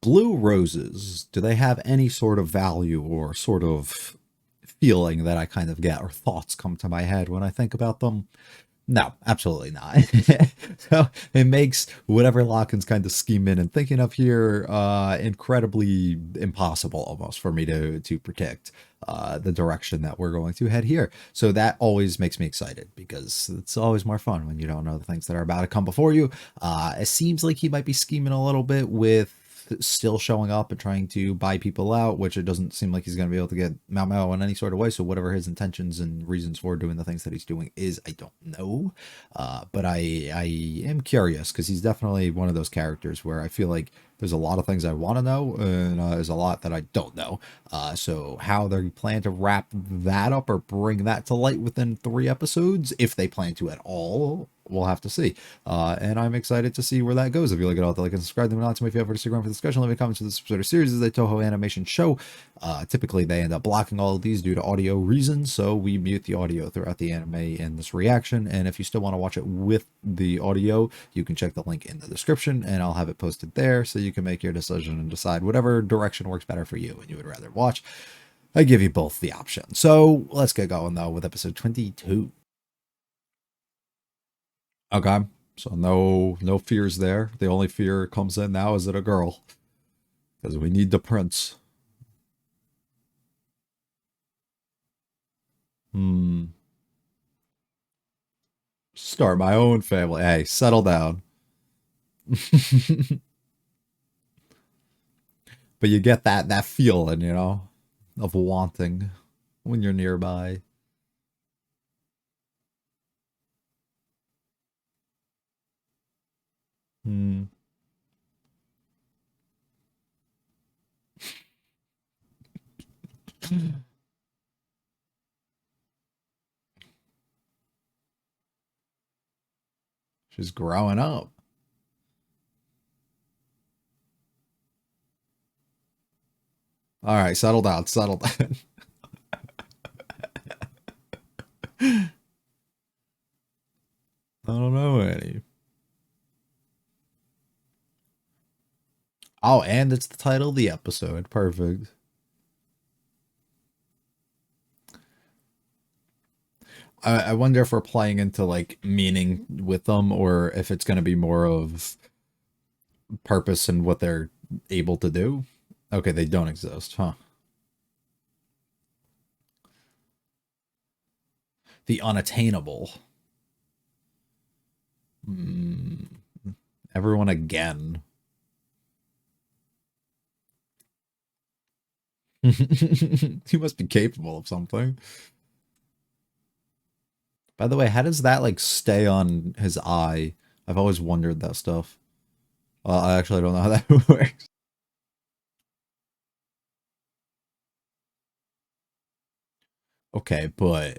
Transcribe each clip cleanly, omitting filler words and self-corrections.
Blue roses, do they have any sort of value or sort of feeling that I kind of get or thoughts come to my head when I think about them? No, absolutely not. So it makes whatever Locken's kind of scheming and thinking of here incredibly impossible almost for me to predict the direction that we're going to head here. So that always makes me excited because it's always more fun when you don't know the things that are about to come before you. It seems like he might be scheming a little bit with still showing up and trying to buy people out, which it doesn't seem like he's going to be able to get Mao Mao in any sort of way. So whatever his intentions and reasons for doing the things that he's doing is, I don't know. But I am curious because he's definitely one of those characters where I feel like there's a lot of things I want to know and there's a lot that I don't know. So how they plan to wrap that up or bring that to light within 3 episodes, if they plan to at all, we'll have to see. And I'm excited to see where that goes. If you like it all, like and subscribe to me not to my favorite Instagram for discussion. Leave me comments for this episode of series is a Toho animation show. Typically they end up blocking all of these due to audio reasons, so we mute the audio throughout the anime in this reaction. And if you still want to watch it with the audio, you can check the link in the description and I'll have it posted there so you can make your decision and decide whatever direction works better for you and you would rather watch. I give you both the option. So let's get going though with episode 22. Okay. So no fears there. The only fear comes in now, is it a girl? Because we need the prince. Hmm. Start my own family. Hey, settle down. But you get that feeling, of wanting when you're nearby. Hmm. She's growing up. All right, settle down, settle down. I don't know any. Oh, and it's the title of the episode. Perfect. I wonder if we're playing into like meaning with them or if it's going to be more of purpose and what they're able to do. Okay, they don't exist, huh? The unattainable. Mm, everyone again. He must be capable of something. By the way, how does that like stay on his eye? I've always wondered that stuff. I actually don't know how that works. Okay, but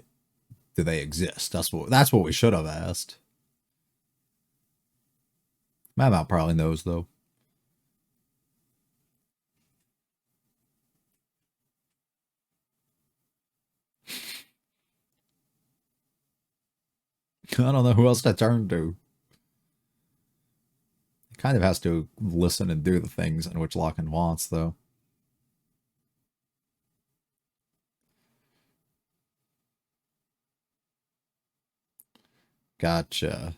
do they exist? That's what we should have asked. Mammoth probably knows though. I don't know who else to turn to. He kind of has to listen and do the things in which Locken wants, though. Gotcha.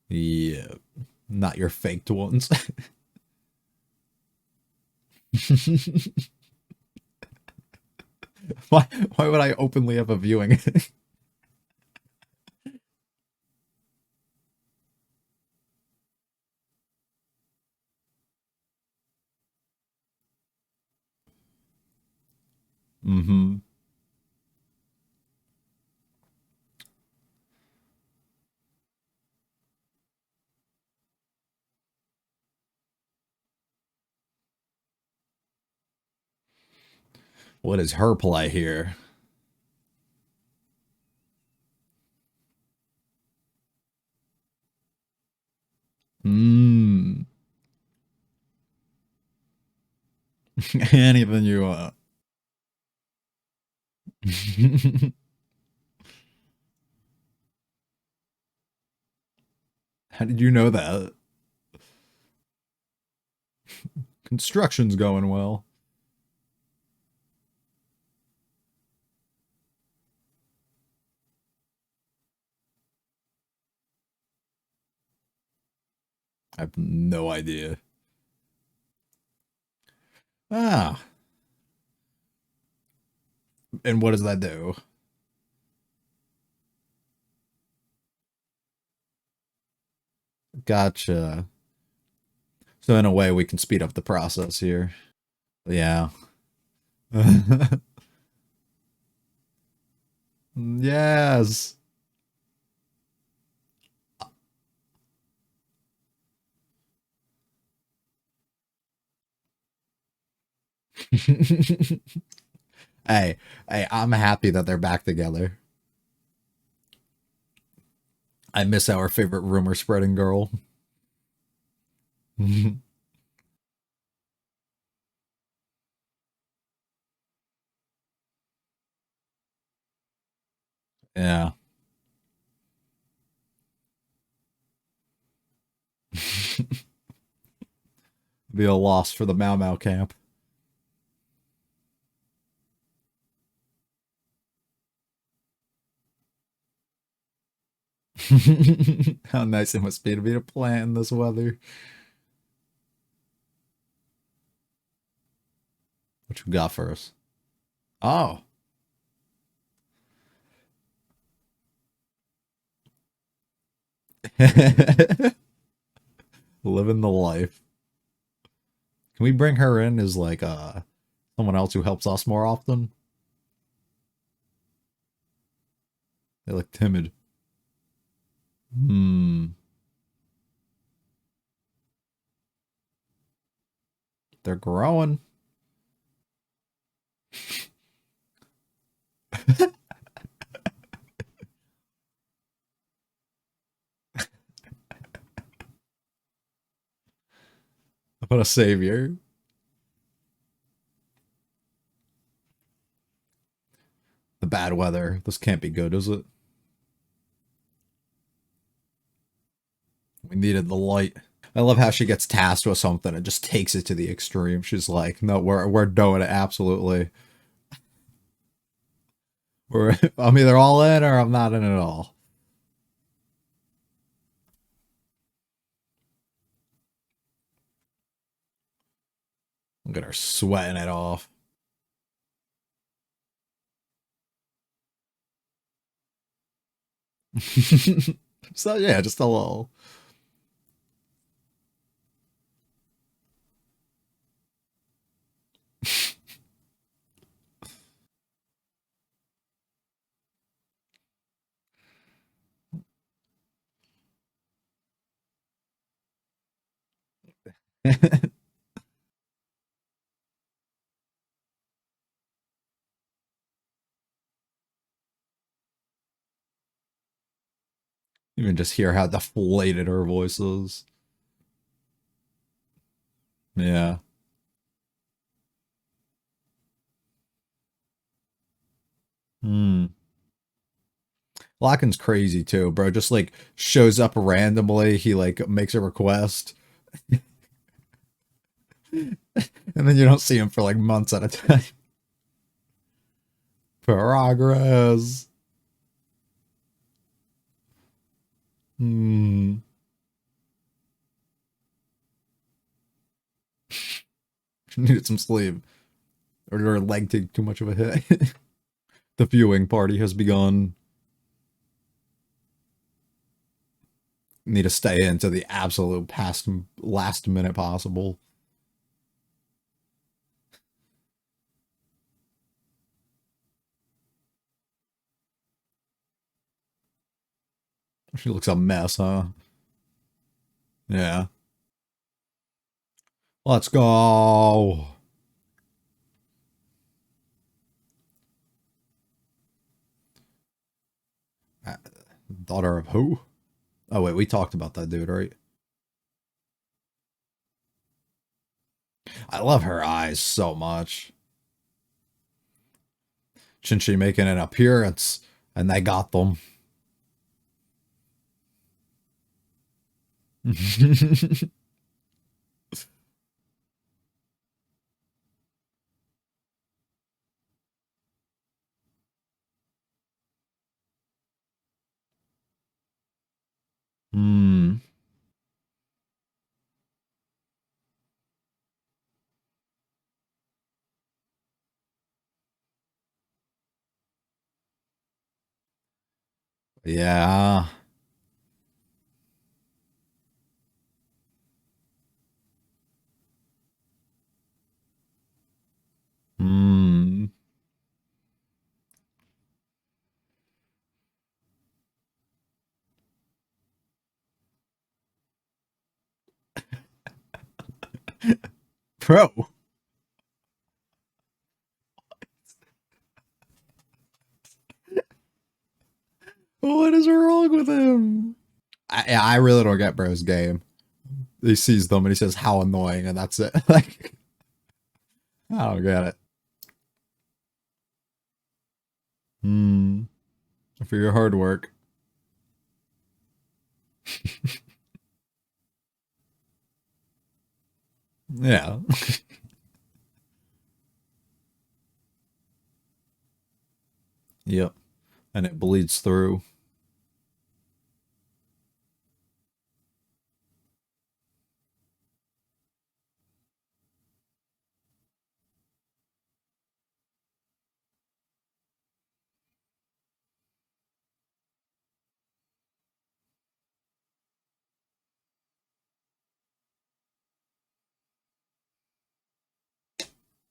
Yeah, not your faked ones. Why would I openly have a viewing? Mm-hmm. What is her play here? Hmm. Anything you want. How did you know that? Construction's going well. I have no idea. Ah, and what does that do? Gotcha. So in a way, we can speed up the process here. Yeah. Yes. Hey, hey, I'm happy that they're back together. I miss our favorite rumor spreading girl. Yeah. Be a loss for the Mau Mau camp. How nice it must be to plant in this weather. What you got for us? Oh. Living the life. Can we bring her in as like someone else who helps us more often? They look timid. Hmm. They're growing. What a savior. The bad weather. This can't be good, is it? We needed the light. I love how she gets tasked with something and just takes it to the extreme. She's like, "No, we're doing it absolutely. I'm either all in or I'm not in at all." Look at her sweating it off. So yeah, just a little. You can just hear how deflated her voice is. Yeah. Hmm. Locken's crazy too, bro. Just like shows up randomly. He like makes a request, and then you don't see him for like months at a time. Progress. Hmm. Needed some sleep, or did her leg take too much of a hit? The viewing party has begun. Need to stay in to the absolute past last minute possible. She looks a mess, huh? Yeah. Let's go. Uh, Daughter of who? Oh wait, we talked about that dude, right? I love her eyes so much. Shinshi making an appearance, and they got them. Yeah. Hmm. Bro, what is wrong with him? I really don't get bro's game. He sees them and he says, "How annoying," and that's it. Like, I don't get it. Hmm. For your hard work. Yeah. Yep. And it bleeds through.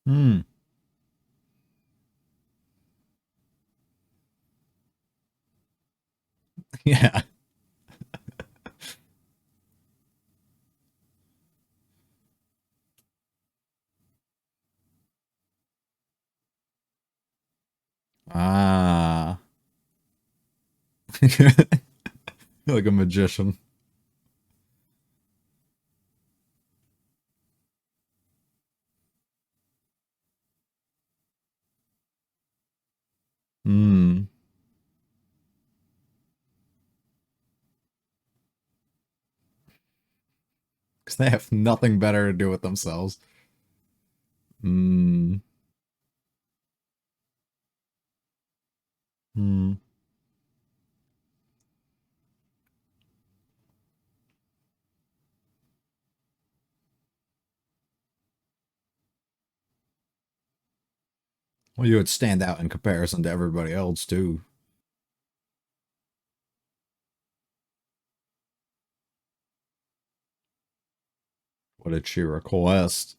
Hmm. Yeah. Ah. Like a magician. Hmm. Because they have nothing better to do with themselves. Hmm. Hmm. Well, you would stand out in comparison to everybody else too. What did she request?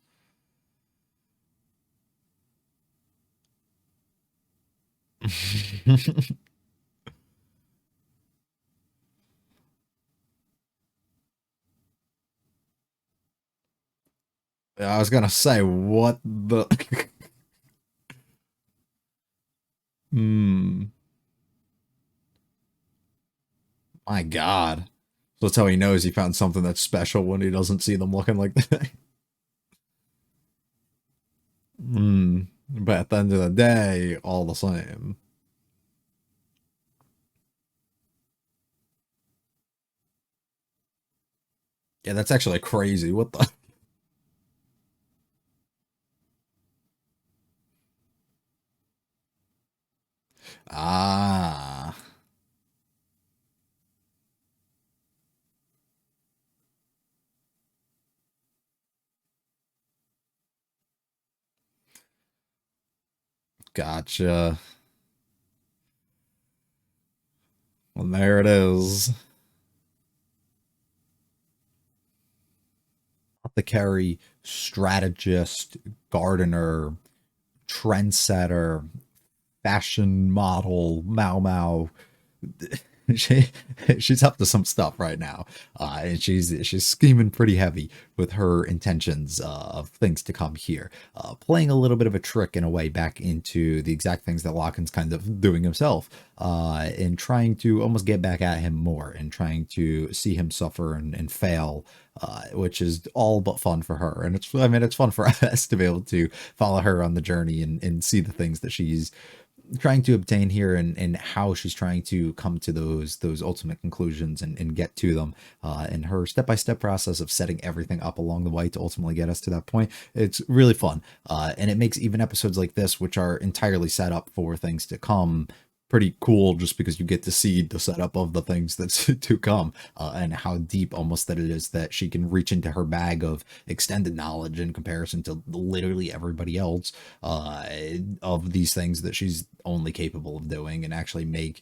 I was gonna say, what the? Hmm. My God. So that's how he knows he found something that's special when he doesn't see them looking like that. Hmm. But at the end of the day, all the same. Yeah, that's actually crazy. What the? Ah. Gotcha. Well, there it is. Apothecary, strategist, gardener, trendsetter, fashion model, Mau Mau. she she's up to some stuff right now, and she's scheming pretty heavy with her intentions of things to come here, playing a little bit of a trick in a way back into the exact things that Locken's kind of doing himself, and trying to almost get back at him more and trying to see him suffer and fail, which is all but fun for her. And it's, I mean, it's fun for us to be able to follow her on the journey and see the things that she's trying to obtain here, and how she's trying to come to those ultimate conclusions and get to them, and her step-by-step process of setting everything up along the way to ultimately get us to that point. It's really fun, and it makes even episodes like this, which are entirely set up for things to come, pretty cool, just because you get to see the setup of the things that's to come, and how deep almost that it is that she can reach into her bag of extended knowledge in comparison to literally everybody else, uh, of these things that she's only capable of doing, and actually make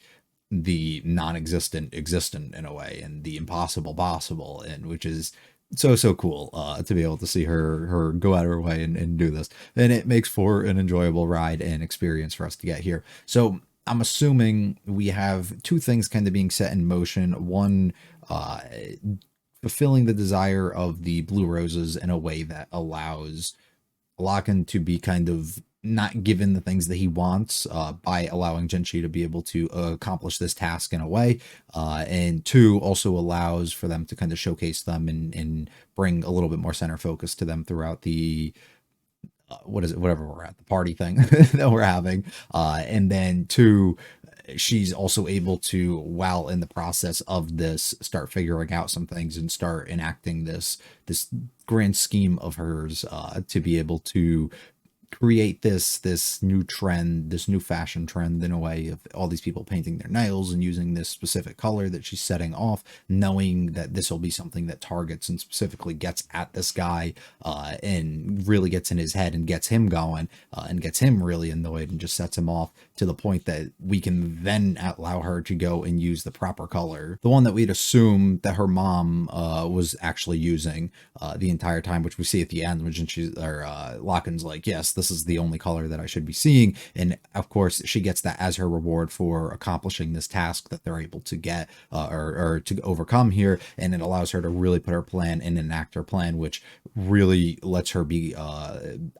the non-existent existent in a way, and the impossible possible, and which is so cool to be able to see her go out of her way and do this, and it makes for an enjoyable ride and experience for us to get here. So I'm assuming we have two things kind of being set in motion. One, uh, fulfilling the desire of the blue roses in a way that allows Locken to be kind of not given the things that he wants by allowing Genshi to be able to accomplish this task in a way. And two, also allows for them to kind of showcase them and bring a little bit more center focus to them throughout the what is it, whatever we're at, the party thing that we're having. And then two, she's also able to, while in the process of this, start figuring out some things and start enacting this grand scheme of hers to be able to create this new trend, this new fashion trend in a way, of all these people painting their nails and using this specific color that she's setting off, knowing that this will be something that targets and specifically gets at this guy and really gets in his head and gets him going and gets him really annoyed and just sets him off to the point that we can then allow her to go and use the proper color, the one that we'd assume that her mom was actually using the entire time, which we see at the end when she's or Locken's like, yes, this is the only color that I should be seeing. And of course, she gets that as her reward for accomplishing this task that they're able to get or to overcome here. And it allows her to really put her plan and enact her plan, which really lets her be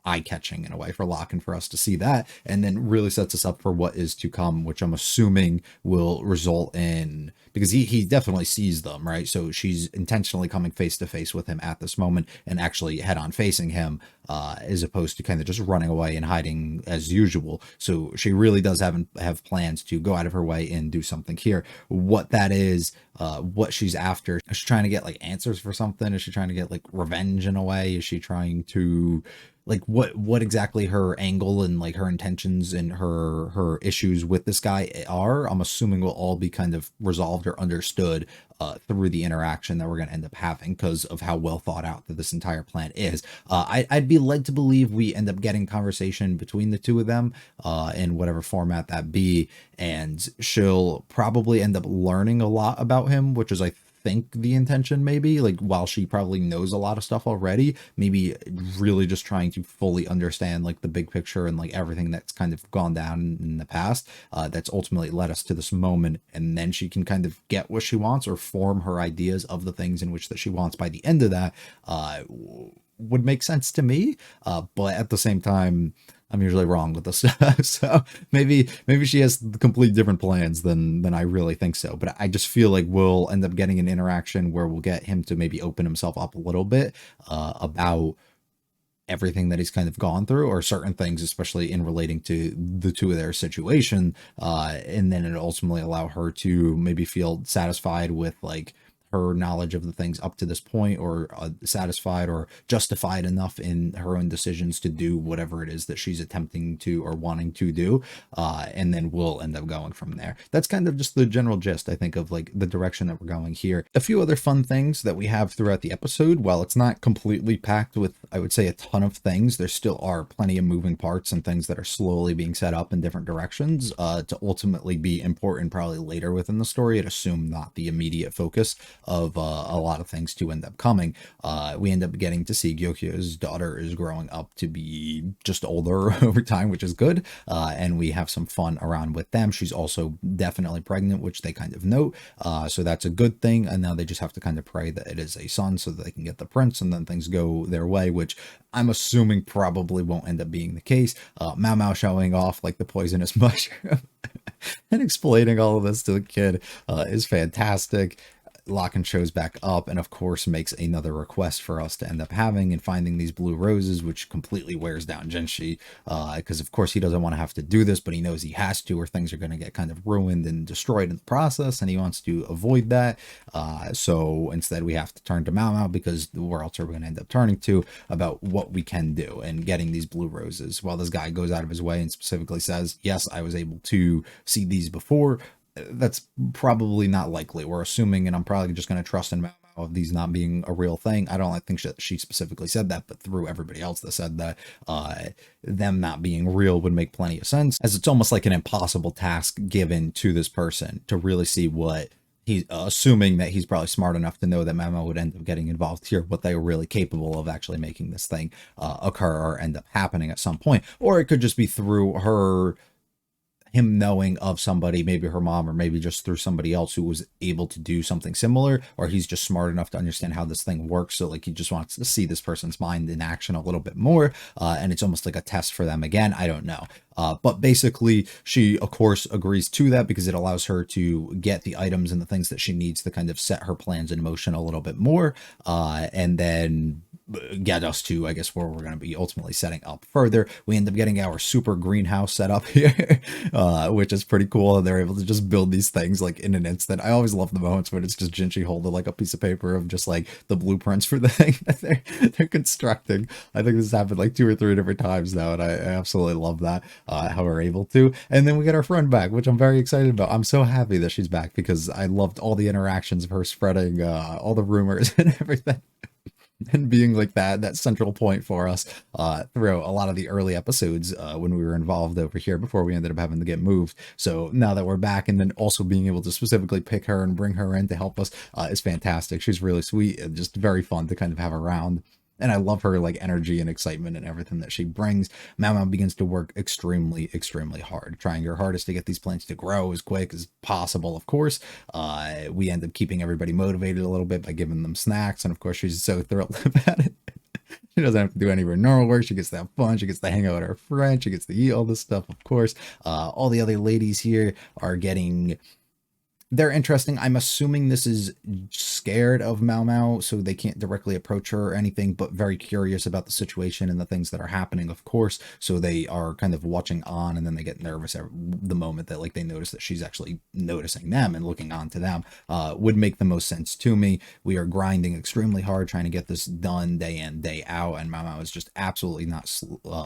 eye-catching in a way for Locken for us to see that. And then really sets us up for what is to come, which I'm assuming will result in, because he definitely sees them, right? So she's intentionally coming face to face with him at this moment and actually head on facing him, as opposed to kind of just running away and hiding as usual. So she really does have plans to go out of her way and do something here. What that is, what she's after. Is she trying to get like answers for something? Is she trying to get like revenge in a way? Is she trying to like what exactly her angle and like her intentions and her issues with this guy are? I'm assuming will all be kind of resolved or understood through the interaction that we're going to end up having because of how well thought out that this entire plan is. I'd be led to believe we end up getting conversation between the two of them in whatever format that be, and she'll probably end up learning a lot about him, which is, I think, the intention. Maybe like while she probably knows a lot of stuff already, maybe really just trying to fully understand like the big picture and like everything that's kind of gone down in the past that's ultimately led us to this moment, and then she can kind of get what she wants or form her ideas of the things in which that she wants by the end of that. Would make sense to me, but at the same time, I'm usually wrong with this stuff. So maybe she has complete different plans than I really think so. But I just feel like we'll end up getting an interaction where we'll get him to maybe open himself up a little bit about everything that he's kind of gone through, or certain things, especially in relating to the two of their situation. And then it ultimately allow her to maybe feel satisfied with like her knowledge of the things up to this point, or satisfied or justified enough in her own decisions to do whatever it is that she's attempting to or wanting to do. And then we'll end up going from there. That's kind of just the general gist, I think, of like the direction that we're going here. A few other fun things that we have throughout the episode. While it's not completely packed with, I would say, a ton of things, there still are plenty of moving parts and things that are slowly being set up in different directions to ultimately be important probably later within the story. I'd assume not the immediate focus of a lot of things to end up coming. We end up getting to see Gyokyo's daughter is growing up to be just older over time, which is good. And we have some fun around with them. She's also definitely pregnant, which they kind of note. So that's a good thing. And now they just have to kind of pray that it is a son so that they can get the prince and then things go their way, which I'm assuming probably won't end up being the case. Mao Mao showing off like the poisonous mushroom and explaining all of this to the kid is fantastic. Locken shows back up and of course makes another request for us to end up having and finding these blue roses, which completely wears down Genshi because of course he doesn't want to have to do this, but he knows he has to or things are going to get kind of ruined and destroyed in the process, and he wants to avoid that. So instead we have to turn to Mao Mao, because where else are we going to end up turning to about what we can do and getting these blue roses, while this guy goes out of his way and specifically says, yes, I was able to see these before. That's probably not likely. We're assuming, and I'm probably just going to trust in Mao of these not being a real thing. I don't think she specifically said that, but through everybody else that said that, them not being real would make plenty of sense, as it's almost like an impossible task given to this person to really see what he's assuming that he's probably smart enough to know that Memo would end up getting involved here, what they were really capable of actually making this thing occur or end up happening at some point. Or it could just be through him knowing of somebody, maybe her mom, or maybe just through somebody else who was able to do something similar, or he's just smart enough to understand how this thing works. So like he just wants to see this person's mind in action a little bit more. And it's almost like a test for them again. I don't know. But basically, she, of course, agrees to that because it allows her to get the items and the things that she needs to kind of set her plans in motion a little bit more. And then get us to, I guess, where we're going to be ultimately setting up further. We end up getting our super greenhouse set up here, which is pretty cool. And they're able to just build these things like in an instant. I always love the moments when it's just Jinchi holding like a piece of paper of just like the blueprints for the thing that they're constructing. I think this happened like 2 or 3 different times now, and I absolutely love that, how we're able to. And then we get our friend back, which I'm very excited about. I'm so happy that she's back because I loved all the interactions of her spreading all the rumors and everything. And being like that central point for us through a lot of the early episodes when we were involved over here before we ended up having to get moved. So now that we're back, and then also being able to specifically pick her and bring her in to help us is fantastic. She's really sweet and just very fun to kind of have around. And I love her like energy and excitement and everything that she brings. Mama begins to work extremely, extremely hard, trying her hardest to get these plants to grow as quick as possible. Of course, we end up keeping everybody motivated a little bit by giving them snacks. And of course, she's so thrilled about it. She doesn't have to do any renewal work. She gets to have fun. She gets to hang out with her friends. She gets to eat all this stuff. Of course, all the other ladies here are getting... They're interesting. I'm assuming this is scared of Mau Mau, so they can't directly approach her or anything, but very curious about the situation and the things that are happening, of course. So they are kind of watching on, and then they get nervous at the moment that like they notice that she's actually noticing them and looking on to them. Would make the most sense to me. We are grinding extremely hard trying to get this done day in, day out, and Mau Mau is just absolutely not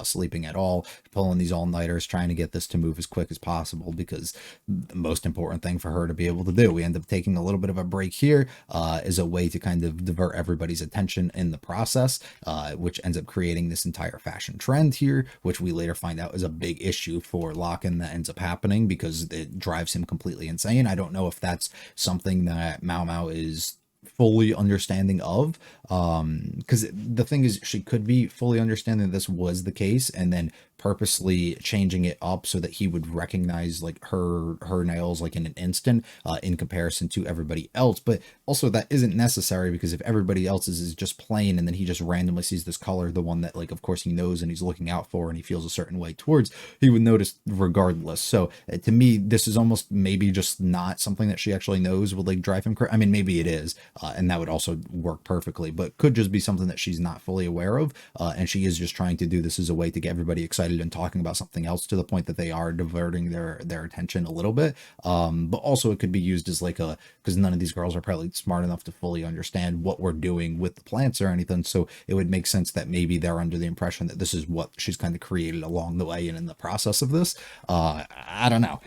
sleeping at all, pulling these all-nighters, trying to get this to move as quick as possible, because the most important thing for her to be able to do. We end up taking a little bit of a break here as a way to kind of divert everybody's attention in the process, which ends up creating this entire fashion trend here, which we later find out is a big issue for Locken that ends up happening because it drives him completely insane. I don't know if that's something that Mau Mau is fully understanding of, because the thing is, she could be fully understanding this was the case and then purposely changing it up so that he would recognize like her nails like in an instant, in comparison to everybody else. But also that isn't necessary, because if everybody else's is just plain and then he just randomly sees this color, the one that like of course he knows and he's looking out for and he feels a certain way towards, he would notice regardless. So to me, this is almost maybe just not something that she actually knows would like drive him I mean, maybe it is, and that would also work perfectly, but could just be something that she's not fully aware of, and she is just trying to do this as a way to get everybody excited and talking about something else, to the point that they are diverting their attention a little bit. But also it could be used as like because none of these girls are probably smart enough to fully understand what we're doing with the plants or anything, so it would make sense that maybe they're under the impression that this is what she's kind of created along the way and in the process of this. I don't know,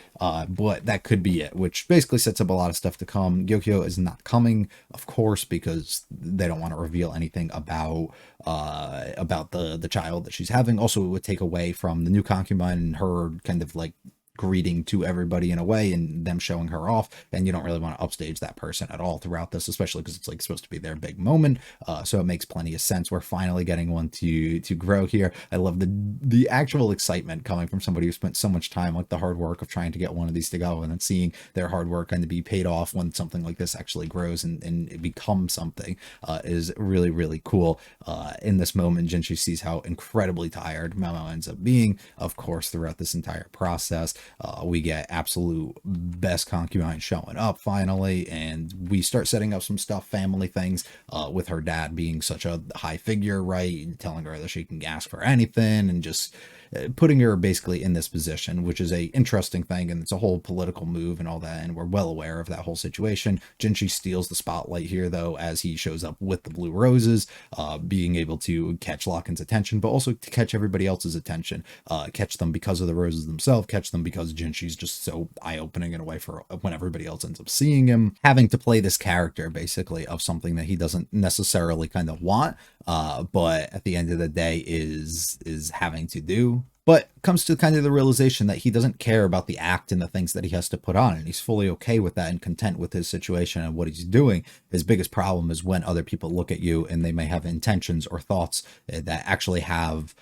but that could be it, which basically sets up a lot of stuff to come. Gyokyo is not coming, of course, because they don't want to reveal anything about the child that she's having. Also, it would take away from the new concubine and her kind of like greeting to everybody in a way and them showing her off, and you don't really want to upstage that person at all throughout this, especially because it's like supposed to be their big moment. So it makes plenty of sense. We're finally getting one to grow here. I love the actual excitement coming from somebody who spent so much time, like the hard work of trying to get one of these to go, and then seeing their hard work kind of be paid off when something like this actually grows and it becomes something, is really, really cool. In this moment, Jinchi sees how incredibly tired Momo ends up being, of course, throughout this entire process. We get absolute best concubine showing up finally, and we start setting up some stuff, family things, with her dad being such a high figure, right? Telling her that she can ask for anything, and just putting her basically in this position, which is a interesting thing, and it's a whole political move and all that, and we're well aware of that whole situation. Jinchi steals the spotlight here, though, as he shows up with the blue roses, being able to catch Locken's attention, but also to catch everybody else's attention, catch them because of the roses themselves, catch them because Jinshi's just so eye-opening in a way for when everybody else ends up seeing him, having to play this character basically of something that he doesn't necessarily kind of want, but at the end of the day is having to do. But comes to kind of the realization that he doesn't care about the act and the things that he has to put on, and he's fully okay with that and content with his situation and what he's doing. His biggest problem is when other people look at you and they may have intentions or thoughts that actually have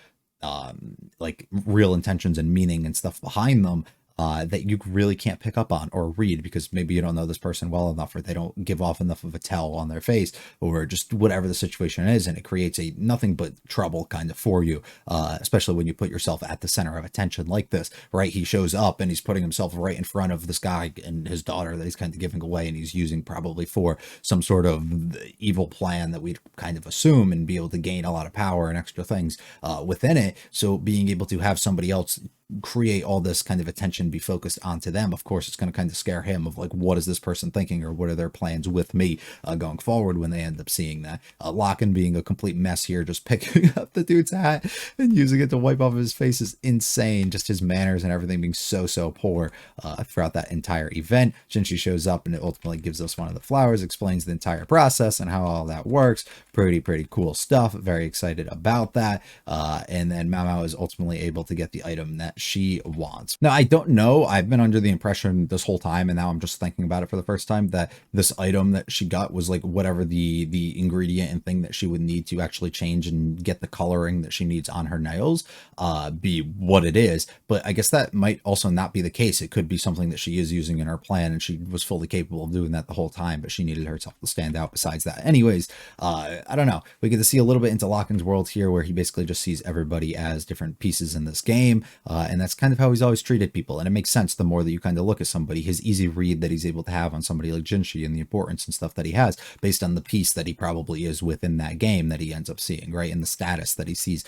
like real intentions and meaning and stuff behind them, that you really can't pick up on or read because maybe you don't know this person well enough, or they don't give off enough of a tell on their face, or just whatever the situation is, and it creates a nothing but trouble kind of for you, especially when you put yourself at the center of attention like this, right? He shows up and he's putting himself right in front of this guy and his daughter that he's kind of giving away, and he's using probably for some sort of evil plan that we'd kind of assume, and be able to gain a lot of power and extra things within it. So being able to have somebody else create all this kind of attention be focused onto them, of course it's going to kind of scare him of like, what is this person thinking, or what are their plans with me going forward when they end up seeing that. Locken being a complete mess here, just picking up the dude's hat and using it to wipe off his face is insane. Just his manners and everything being so poor throughout that entire event. Jinchi shows up and it ultimately gives us one of the flowers, explains the entire process and how all that works. Pretty cool stuff. Very excited about that. And then Mao Mao is ultimately able to get the item that she wants. Now, I don't know. I've been under the impression this whole time, and now I'm just thinking about it for the first time, that this item that she got was like whatever the ingredient and thing that she would need to actually change and get the coloring that she needs on her nails be what it is. But I guess that might also not be the case. It could be something that she is using in her plan, and she was fully capable of doing that the whole time, but she needed herself to stand out besides that. Anyways, I don't know. We get to see a little bit into Locken's world here, where he basically just sees everybody as different pieces in this game, and that's kind of how he's always treated people. And it makes sense the more that you kind of look at somebody, his easy read that he's able to have on somebody like Jinshi, and the importance and stuff that he has based on the piece that he probably is within that game that he ends up seeing, right? And the status that he sees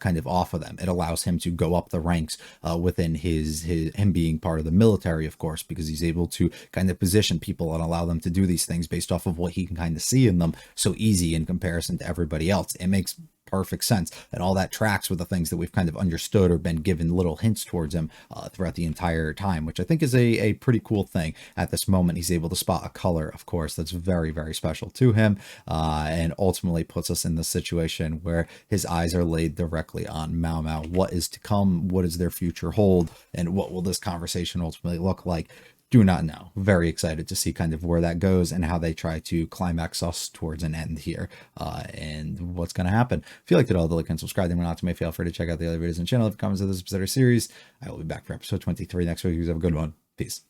kind of off of them. It allows him to go up the ranks within him being part of the military, of course, because he's able to kind of position people and allow them to do these things based off of what he can kind of see in them so easy in comparison to everybody else. It makes perfect sense, and all that tracks with the things that we've kind of understood or been given little hints towards him throughout the entire time, which I think is a pretty cool thing. At this moment, he's able to spot a color, of course, that's very special to him, and ultimately puts us in the situation where his eyes are laid directly on Mao Mao. What is to come? What does their future hold? And what will this conversation ultimately look like? Do not know. Very excited to see kind of where that goes and how they try to climax us towards an end here, and what's going to happen. If you liked it all, like and subscribe. Then we're not to feel free to check out the other videos and channel. If comments of this episode or series, I will be back for episode 23 next week. You have a good one. Peace.